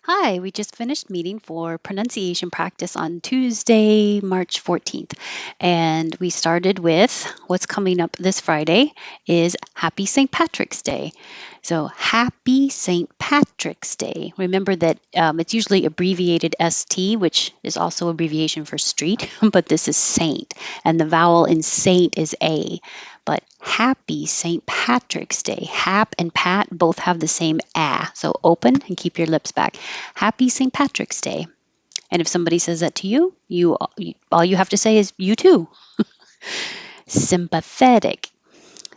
Hi, we just finished meeting for pronunciation practice on Tuesday, March 14th. And we started with what's coming up this Friday is Happy St. Patrick's Day. So, Happy St. Patrick's Day. Remember that it's usually abbreviated ST, which is also abbreviation for street, but this is Saint. And the vowel in Saint is A. But happy St. Patrick's Day. Hap and Pat both have the same ah. So open and keep your lips back. Happy St. Patrick's Day. And if somebody says that to you, all you have to say is you too. Sympathetic.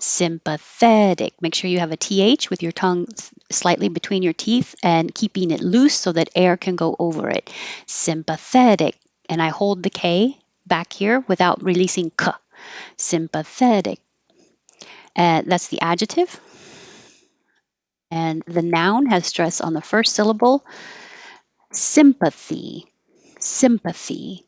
Sympathetic. Make sure you have a TH with your tongue slightly between your teeth and keeping it loose so that air can go over it. Sympathetic. And I hold the K back here without releasing K. Sympathetic. That's the adjective. And the noun has stress on the first syllable. Sympathy. Sympathy.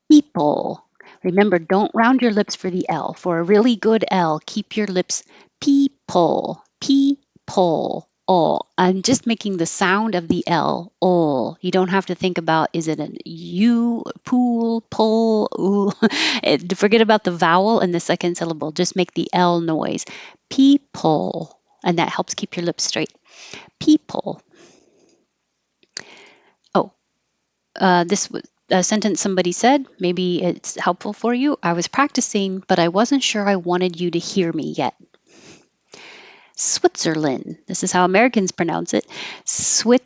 People. Remember, don't round your lips for the L. For a really good L, keep your lips people. People. Oh, I'm just making the sound of the L. Oh, you don't have to think about is it an U, pool, pull, ooh. Forget about the vowel and the second syllable. Just make the L noise. People. And that helps keep your lips straight. People. Oh, this was a sentence somebody said. Maybe it's helpful for you. I was practicing, but I wasn't sure I wanted you to hear me yet. Switzerland. This is how Americans pronounce it. Switzerland.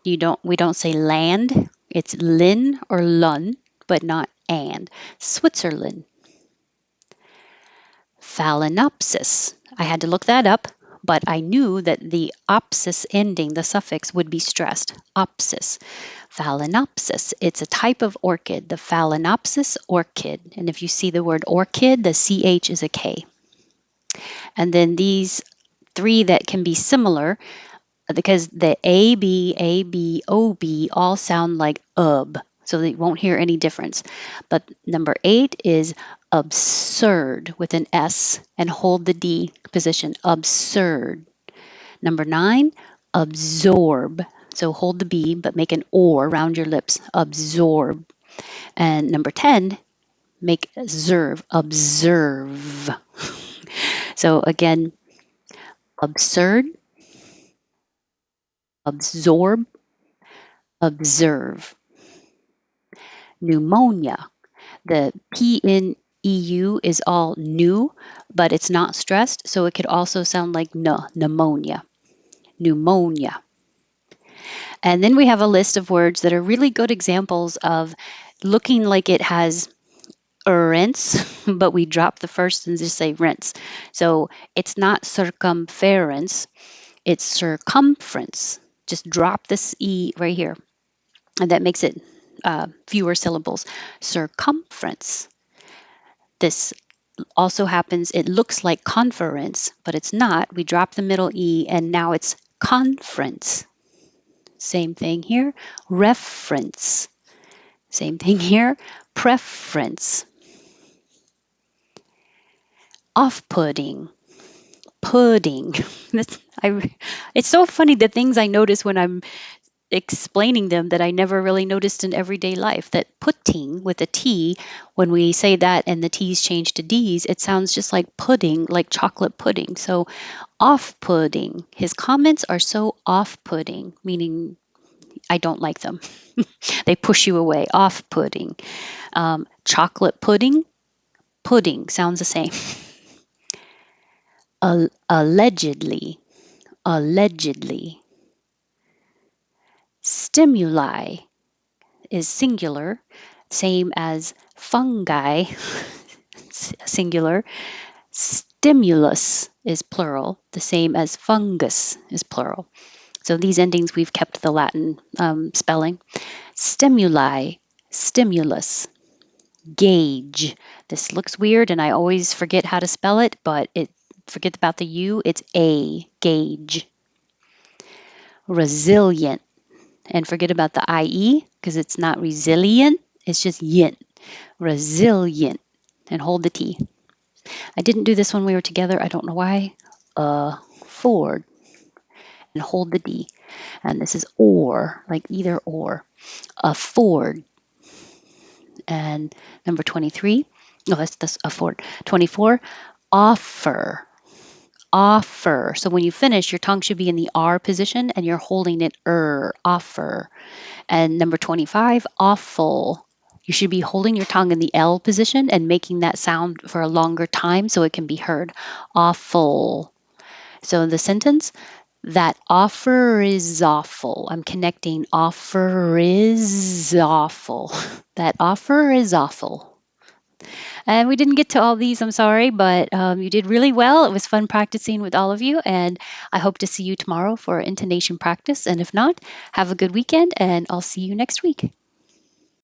We don't say land. It's lin or lun, but not and. Switzerland. Phalaenopsis. I had to look that up, but I knew that the opsis ending, the suffix, would be stressed. Opsis. Phalaenopsis. It's a type of orchid, the Phalaenopsis orchid. And if you see the word orchid, the CH is a K. And then these three that can be similar, because the A, B, O, B all sound like so they won't hear any difference. But number 8 is absurd with an S and hold the D position. Absurd. Number 9, absorb. So hold the B, but make an or around your lips. Absorb. And number 10, make observe. Observe. So again, absurd, absorb, observe. Pneumonia. The P in EU is all new, but it's not stressed, so it could also sound like pneumonia. Pneumonia. And then we have a list of words that are really good examples of looking like it has rinse, but we drop the first and just say rinse. So it's not circumference, it's circumference. Just drop this E right here, and that makes it fewer syllables. Circumference. This also happens, it looks like conference, but it's not. We drop the middle E, and now it's conference. Same thing here. Reference. Same thing here. Preference. Off-putting. Pudding. It's so funny the things I notice when I'm explaining them that I never really noticed in everyday life. That putting with a T, when we say that and the T's change to D's, it sounds just like pudding, like chocolate pudding. So off-putting. His comments are so off-putting, meaning I don't like them. They push you away. Off-putting. Chocolate pudding. Pudding sounds the same. Allegedly. Allegedly. Stimuli is singular, same as fungi, singular. Stimulus is plural, the same as fungus is plural. So these endings we've kept the Latin spelling. Stimuli, stimulus. Gauge. This looks weird and I always forget how to spell it, but forget about the U, it's A, gauge. Resilient. And forget about the IE because it's not resilient, it's just yin. Resilient. And hold the T. I didn't do this when we were together. I don't know why. Ford. and hold the D. And this is or, like either or. Afford. And number 23, no, that's afford. 24, offer. Offer. So when you finish, your tongue should be in the R position and you're holding it offer. And number 25, awful. You should be holding your tongue in the L position and making that sound for a longer time so it can be heard. Awful. So the sentence, that offer is awful. I'm connecting offer is awful. That offer is awful. And we didn't get to all these, I'm sorry, but you did really well. It was fun practicing with all of you, and I hope to see you tomorrow for intonation practice. And if not, have a good weekend, and I'll see you next week.